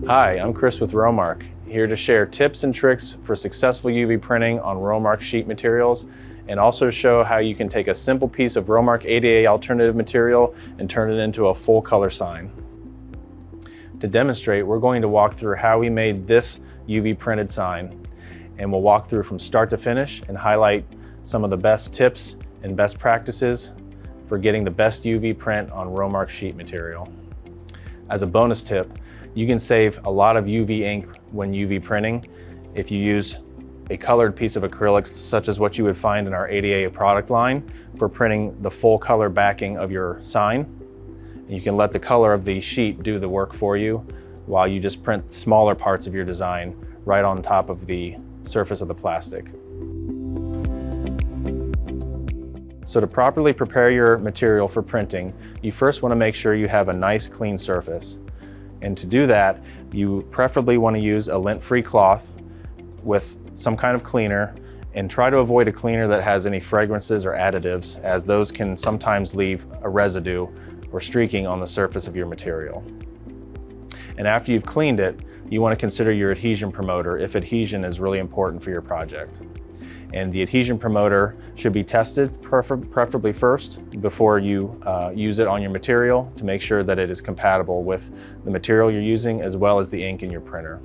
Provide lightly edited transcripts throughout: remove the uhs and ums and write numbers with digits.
Hi, I'm Chris with Rowmark, here to share tips and tricks for successful UV printing on Rowmark sheet materials, and also show how you can take a simple piece of Rowmark ADA alternative material and turn it into a full color sign. To demonstrate, we're going to walk through how we made this UV printed sign, and we'll walk through from start to finish and highlight some of the best tips and best practices for getting the best UV print on Rowmark sheet material. As a bonus tip, you can save a lot of UV ink when UV printing if you use a colored piece of acrylics such as what you would find in our ADA product line for printing the full color backing of your sign. You can let the color of the sheet do the work for you while you just print smaller parts of your design right on top of the surface of the plastic. So to properly prepare your material for printing, you first want to make sure you have a nice clean surface. And to do that, you preferably want to use a lint-free cloth with some kind of cleaner, and try to avoid a cleaner that has any fragrances or additives, as those can sometimes leave a residue or streaking on the surface of your material. And after you've cleaned it, you want to consider your adhesion promoter if adhesion is really important for your project. And the adhesion promoter should be tested preferably first before you use it on your material to make sure that it is compatible with the material you're using as well as the ink in your printer.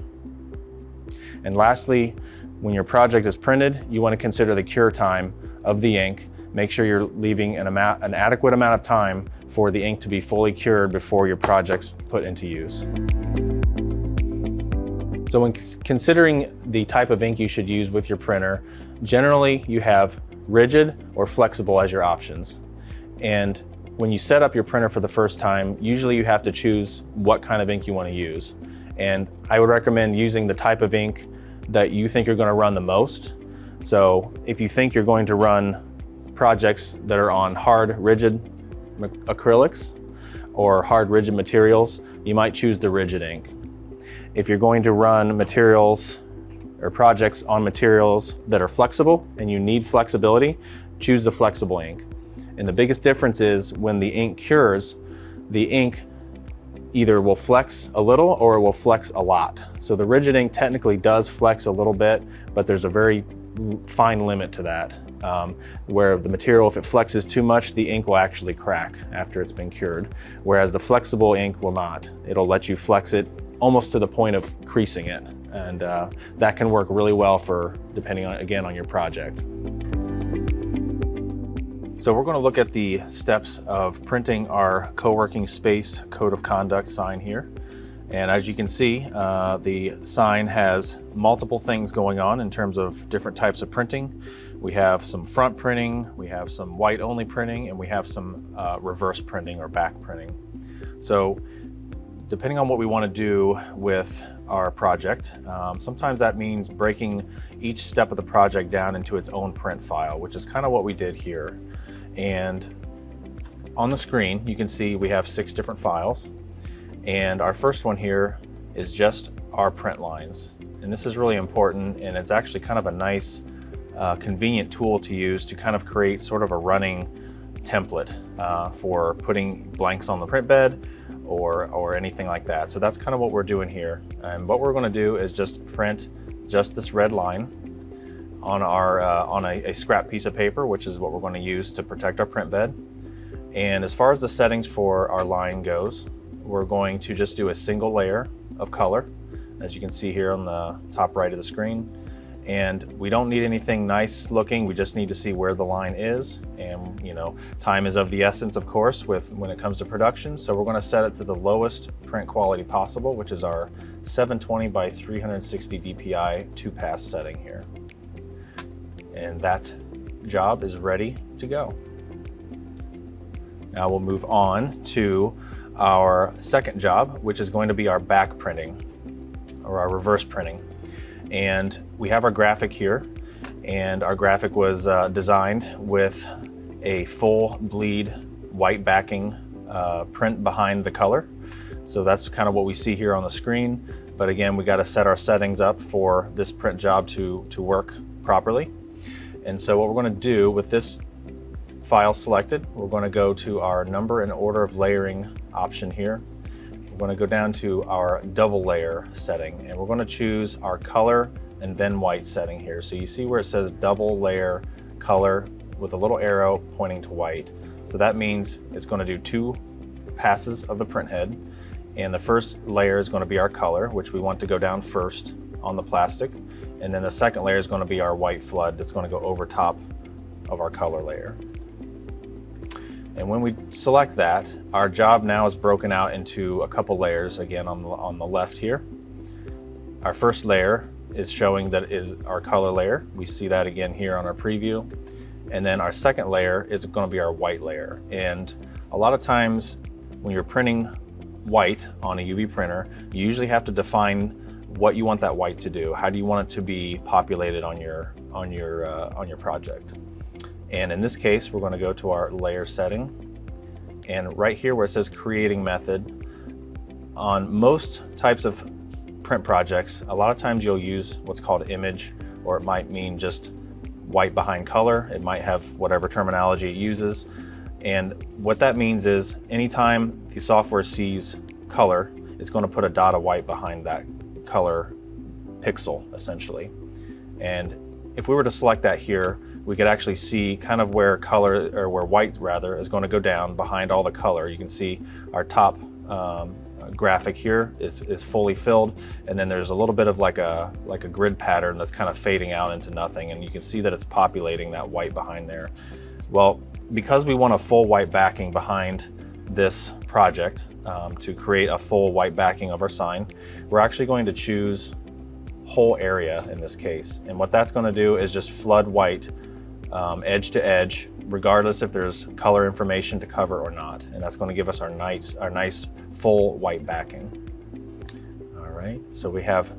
And lastly, when your project is printed, you want to consider the cure time of the ink. Make sure you're leaving an adequate amount of time for the ink to be fully cured before your project's put into use. So when considering the type of ink you should use with your printer, generally you have rigid or flexible as your options. And when you set up your printer for the first time, usually you have to choose what kind of ink you want to use. And I would recommend using the type of ink that you think you're going to run the most. So if you think you're going to run projects that are on hard, rigid acrylics or hard, rigid materials, you might choose the rigid ink. If you're going to run materials or projects on materials that are flexible and you need flexibility, choose the flexible ink. And the biggest difference is when the ink cures, the ink either will flex a little or it will flex a lot. So the rigid ink technically does flex a little bit, but there's a very fine limit to that. Where the material, if it flexes too much, the ink will actually crack after it's been cured. Whereas the flexible ink will not. It'll let you flex it almost to the point of creasing it. And that can work really well for, depending on, again, on your project. So we're going to look at the steps of printing our co-working space code of conduct sign here. And as you can see, the sign has multiple things going on in terms of different types of printing. We have some front printing, we have some white only printing, and we have some reverse printing or back printing. So depending on what we want to do with our project, sometimes that means breaking each step of the project down into its own print file, which is kind of what we did here. And on the screen, you can see we have 6 different files. And our first one here is just our print lines. And this is really important, and it's actually kind of a nice, convenient tool to use to kind of create sort of a running template for putting blanks on the print bed or anything like that. So that's kind of what we're doing here. And what we're going to do is just print just this red line on our on a scrap piece of paper, which is what we're going to use to protect our print bed. And as far as the settings for our line goes, we're going to just do a single layer of color, as you can see here on the top right of the screen. And we don't need anything nice looking, we just need to see where the line is. And you know, time is of the essence, of course, when it comes to production. So we're going to set it to the lowest print quality possible, which is our 720 by 360 DPI 2-pass setting here. And that job is ready to go. Now we'll move on to our second job, which is going to be our back printing or our reverse printing. And we have our graphic here, and our graphic was designed with a full bleed white backing print behind the color. So that's kind of what we see here on the screen. But again, we got to set our settings up for this print job to work properly. And so what we're going to do with this file selected, we're going to go to our number and order of layering option here. we're going to go down to our double layer setting, and we're going to choose our color and then white setting here. So you see where it says double layer color with a little arrow pointing to white. So that means it's going to do 2 passes of the print head, and the first layer is going to be our color, which we want to go down first on the plastic, and then the second layer is going to be our white flood that's going to go over top of our color layer. And when we select that, our job now is broken out into a couple layers again on the left here. Our first layer is showing that is our color layer. We see that again here on our preview. And then our second layer is going to be our white layer. And a lot of times when you're printing white on a UV printer, you usually have to define what you want that white to do. How do you want it to be populated on your project? And in this case, we're going to go to our layer setting, and right here where it says creating method, on most types of print projects, a lot of times you'll use what's called image, or it might mean just white behind color. It might have whatever terminology it uses. And what that means is anytime the software sees color, it's going to put a dot of white behind that color pixel, essentially. And if we were to select that here, we could actually see kind of where color, or where white rather, is going to go down behind all the color. You can see our top graphic here is fully filled, and then there's a little bit of like a grid pattern that's kind of fading out into nothing, and you can see that it's populating that white behind there. Well, because we want a full white backing behind this project, to create a full white backing of our sign, we're actually going to choose whole area in this case. And what that's going to do is just flood white edge to edge, regardless if there's color information to cover or not. And that's going to give us our nice full white backing. All right, so we have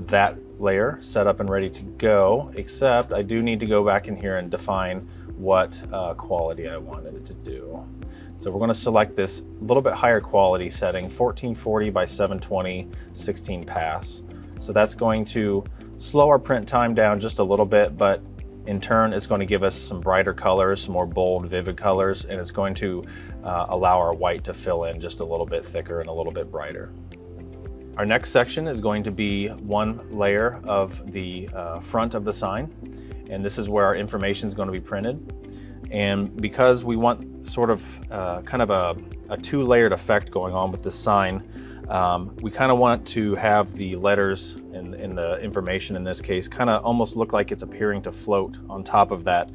that layer set up and ready to go, except I do need to go back in here and define what quality I wanted it to do. So we're going to select this little bit higher quality setting, 1440 by 720, 16 pass. So that's going to slow our print time down just a little bit, but in turn, it's going to give us some brighter colors, some more bold, vivid colors, and it's going to allow our white to fill in just a little bit thicker and a little bit brighter. Our next section is going to be one layer of the front of the sign, and this is where our information is going to be printed. And because we want sort of kind of a two-layered effect going on with this sign, we kind of want to have the letters in the information in this case kind of almost look like it's appearing to float on top of that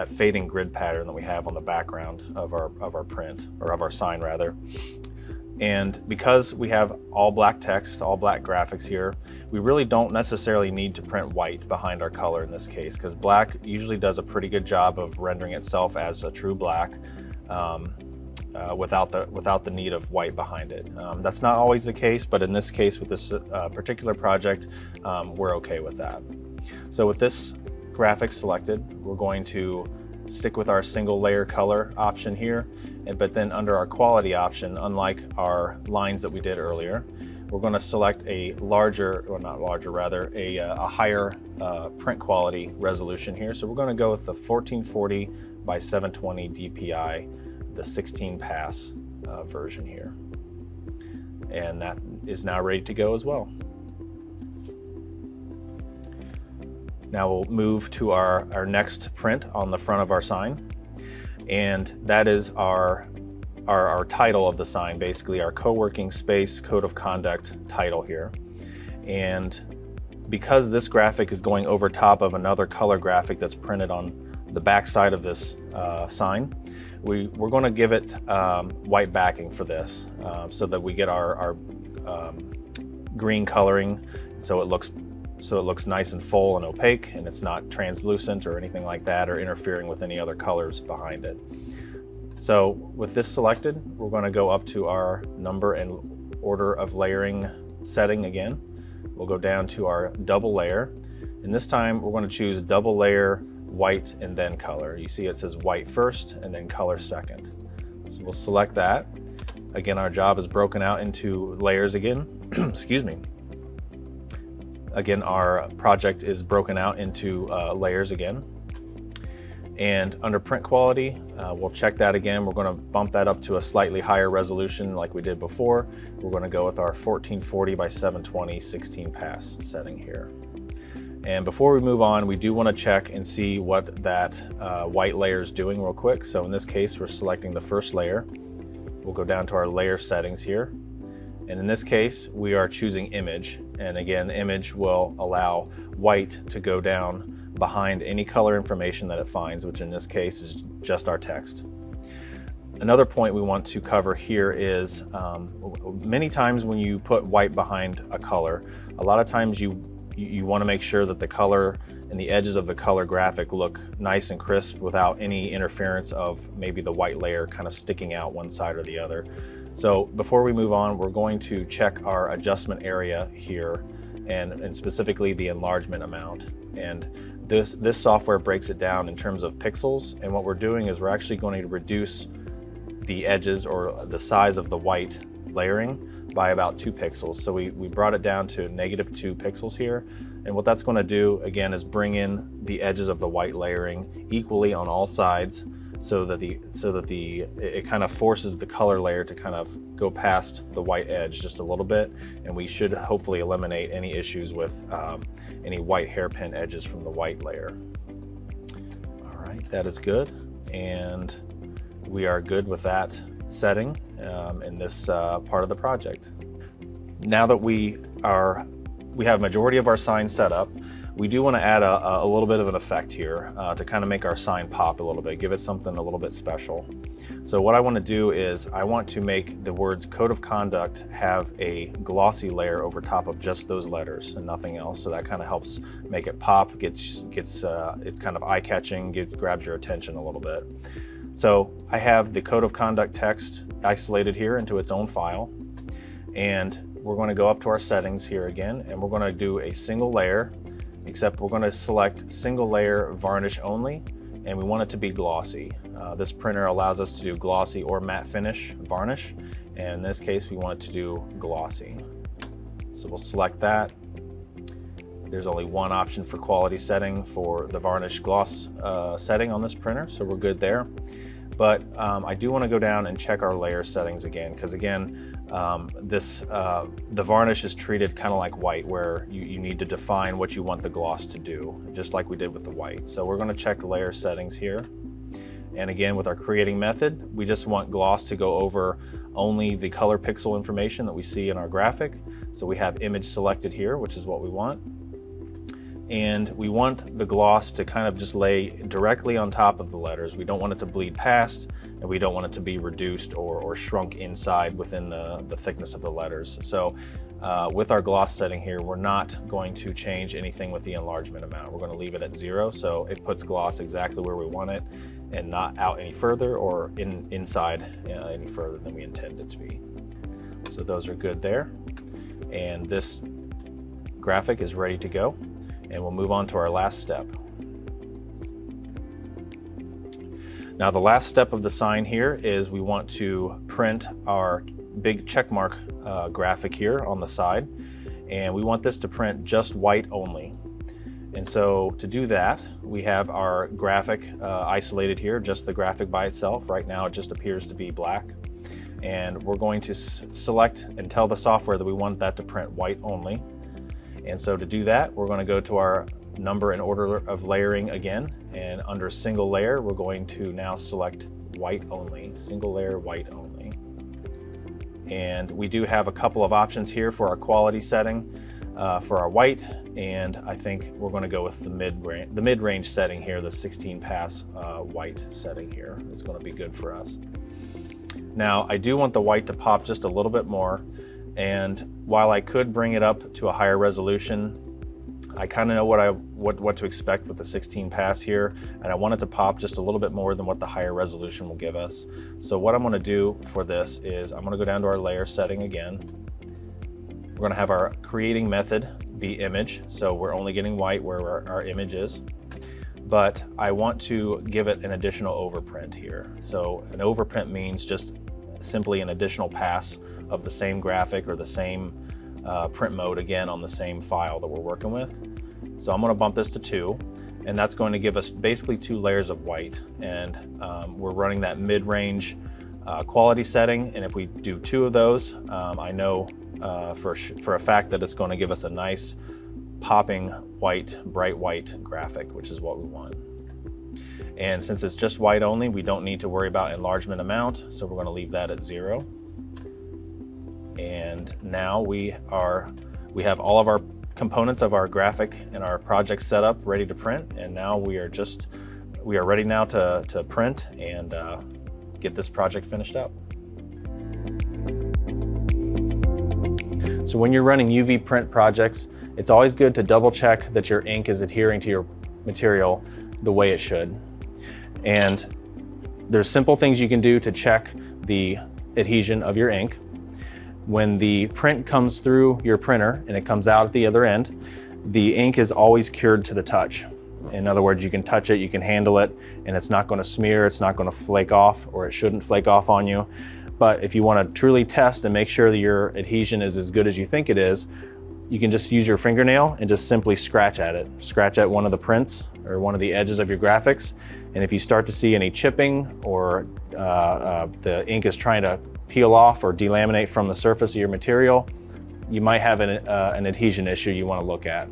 fading grid pattern that we have on the background of our print, or of our sign rather. And because we have all black text, all black graphics here, we really don't necessarily need to print white behind our color in this case, because black usually does a pretty good job of rendering itself as a true black without the need of white behind it. That's not always the case, but in this case with this particular project, we're okay with that. So with this graphic selected, we're going to stick with our single layer color option here, but then under our quality option, unlike our lines that we did earlier, we're going to select a larger, or not larger, rather a higher print quality resolution here. So we're going to go with the 1440 by 720 DPI, the 16 pass version here. And that is now ready to go as well. Now we'll move to our next print on the front of our sign, and that is our title of the sign, basically our co-working space code of conduct title here. And because this graphic is going over top of another color graphic that's printed on the back side of this sign, we're going to give it white backing for this, so that we get our green coloring, so it looks nice and full and opaque, and it's not translucent or anything like that, or interfering with any other colors behind it. So with this selected, we're going to go up to our number and order of layering setting again. We'll go down to our double layer, and this time we're going to choose double layer white and then color. You see it says white first and then color second. So we'll select that. Again, our job is broken out into layers again. Excuse me. Again, our project is broken out into layers again. And under print quality, we'll check that again. We're going to bump that up to a slightly higher resolution like we did before. We're going to go with our 1440 by 720 16 pass setting here. And before we move on, we do want to check and see what that white layer is doing real quick. So in this case, we're selecting the first layer. We'll go down to our layer settings here. And in this case, we are choosing image. And again, image will allow white to go down behind any color information that it finds, which in this case is just our text. Another point we want to cover here is many times when you put white behind a color, a lot of times you want to make sure that the color and the edges of the color graphic look nice and crisp without any interference of maybe the white layer kind of sticking out one side or the other. So before we move on, we're going to check our adjustment area here and specifically the enlargement amount. And this software breaks it down in terms of pixels, and what we're doing is we're actually going to reduce the edges or the size of the white layering by about 2 pixels. So we brought it down to -2 pixels here, and what that's going to do again is bring in the edges of the white layering equally on all sides, so that it kind of forces the color layer to kind of go past the white edge just a little bit, and we should hopefully eliminate any issues with any white hairpin edges from the white layer. All right, that is good, and we are good with that setting in this part of the project. Now that we have majority of our sign set up, we do want to add a little bit of an effect here to kind of make our sign pop a little bit, give it something a little bit special. So what I want to do is I want to make the words Code of Conduct have a glossy layer over top of just those letters and nothing else. So that kind of helps make it pop, it's kind of eye-catching, grabs your attention a little bit. So I have the Code of Conduct text isolated here into its own file, and we're going to go up to our settings here again, and we're going to do a single layer, except we're going to select single layer varnish only, and we want it to be glossy. This printer allows us to do glossy or matte finish varnish, and in this case we want it to do glossy. So we'll select that. There's only one option for quality setting for the varnish gloss setting on this printer, so we're good there. But I do want to go down and check our layer settings again, because again, the varnish is treated kind of like white, where you need to define what you want the gloss to do, just like we did with the white. So we're going to check layer settings here. And again, with our creating method, we just want gloss to go over only the color pixel information that we see in our graphic. So we have image selected here, which is what we want. And we want the gloss to kind of just lay directly on top of the letters. We don't want it to bleed past, and we don't want it to be reduced or shrunk inside within the thickness of the letters. So with our gloss setting here, we're not going to change anything with the enlargement amount. We're going to leave it at 0, so it puts gloss exactly where we want it and not out any further or inside any further than we intend it to be. So those are good there. And this graphic is ready to go. And we'll move on to our last step. Now the last step of the sign here is we want to print our big checkmark graphic here on the side, and we want this to print just white only. And so to do that, we have our graphic isolated here, just the graphic by itself. Right now it just appears to be black, and we're going to select and tell the software that we want that to print white only. And so to do that, we're going to go to our number and order of layering again, and under single layer, we're going to now select white only, single layer white only. And we do have a couple of options here for our quality setting for our white, and I think we're going to go with the mid-range setting here, the 16 pass white setting here. It's going to be good for us. Now I do want the white to pop just a little bit more, and while I could bring it up to a higher resolution, I kind of know what to expect with the 16 pass here, and I want it to pop just a little bit more than what the higher resolution will give us. So what I'm going to do for this is I'm going to go down to our layer setting again. We're going to have our creating method be image, so we're only getting white where our image is, but I want to give it an additional overprint here. So an overprint means just simply an additional pass of the same graphic or the same print mode again on the same file that we're working with. So I'm going to bump this to 2, and that's going to give us basically 2 layers of white. And we're running that mid-range quality setting, and if we do 2 of those, I know for a fact that it's going to give us a nice popping white, bright white graphic, which is what we want. And since it's just white only, we don't need to worry about enlargement amount, so we're going to leave that at 0. And now we have all of our components of our graphic and our project set up, ready to print, and now we are ready now to print and get this project finished up. So when you're running UV print projects, it's always good to double check that your ink is adhering to your material the way it should. And there's simple things you can do to check the adhesion of your ink. When the print comes through your printer and it comes out at the other end, the ink is always cured to the touch. In other words, you can touch it, you can handle it, and it's not going to smear, it's not going to flake off, or it shouldn't flake off on you. But if you want to truly test and make sure that your adhesion is as good as you think it is, you can just use your fingernail and just simply scratch at it. Scratch at one of the prints or one of the edges of your graphics. And if you start to see any chipping or the ink is trying to peel off or delaminate from the surface of your material, you might have an adhesion issue you want to look at.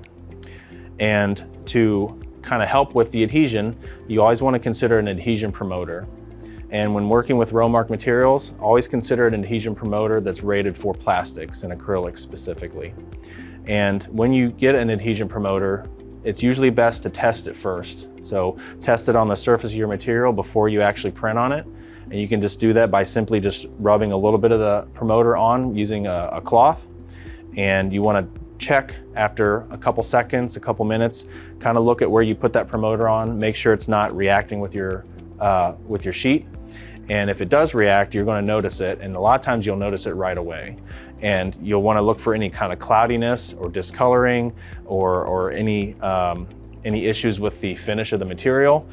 And to kind of help with the adhesion, you always want to consider an adhesion promoter. And when working with Rowmark materials, always consider an adhesion promoter that's rated for plastics and acrylics specifically. And when you get an adhesion promoter, it's usually best to test it first. So test it on the surface of your material before you actually print on it. And you can just do that by simply just rubbing a little bit of the promoter on using a cloth. And you want to check after a couple seconds, a couple minutes, kind of look at where you put that promoter on, make sure it's not reacting with your sheet. And if it does react, you're going to notice it, and a lot of times you'll notice it right away. And you'll want to look for any kind of cloudiness or discoloring or any issues with the finish of the material.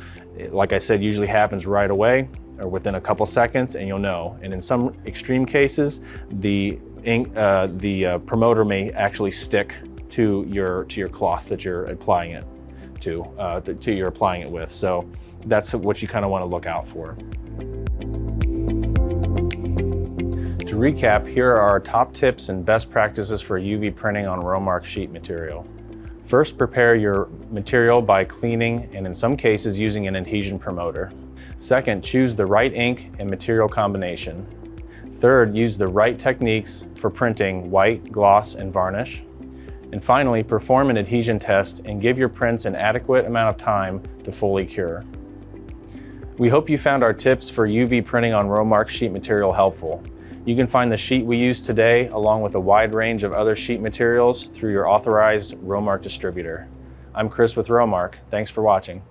Like I said, usually happens right away or within a couple seconds, and you'll know. And in some extreme cases, the promoter may actually stick to your cloth that you're applying it you're applying it with. So that's what you kind of want to look out for. To recap, here are our top tips and best practices for UV printing on Rowmark sheet material. First, prepare your material by cleaning and in some cases using an adhesion promoter. Second, choose the right ink and material combination. Third, use the right techniques for printing white, gloss, and varnish. And finally, perform an adhesion test and give your prints an adequate amount of time to fully cure. We hope you found our tips for UV printing on Rowmark sheet material helpful. You can find the sheet we use today along with a wide range of other sheet materials through your authorized Rowmark distributor. I'm Chris with Rowmark. Thanks for watching.